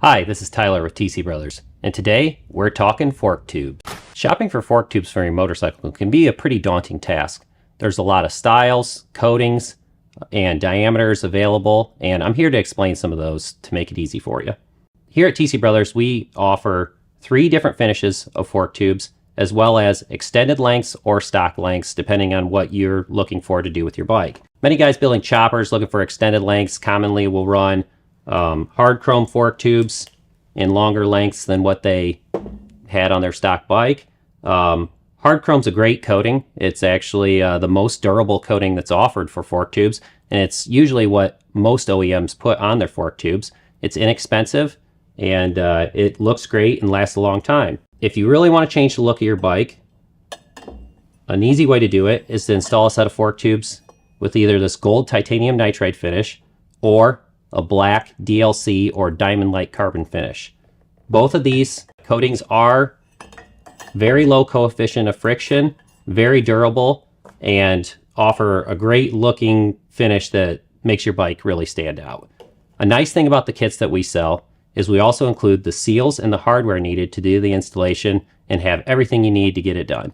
Hi, this is Tyler with TC Brothers, and today we're talking fork tubes. Shopping for fork tubes for your motorcycle can be a pretty daunting task. There's a lot of styles, coatings, and diameters available, and I'm here to explain some of those to make it easy for you. Here at TC Brothers, we offer 3 different finishes of fork tubes, as well as extended lengths or stock lengths, depending on what you're looking for to do with your bike. Many guys building choppers looking for extended lengths commonly will run hard chrome fork tubes in longer lengths than what they had on their stock bike. Hard chrome's a great coating. It's actually the most durable coating that's offered for fork tubes, and it's usually what most OEMs put on their fork tubes. It's inexpensive, and it looks great and lasts a long time. If you really want to change the look of your bike, an easy way to do it is to install a set of fork tubes with either this gold titanium nitride finish or a black DLC or diamond-like carbon finish. Both of these coatings are very low coefficient of friction, very durable, and offer a great looking finish that makes your bike really stand out. A nice thing about the kits that we sell is we also include the seals and the hardware needed to do the installation and have everything you need to get it done.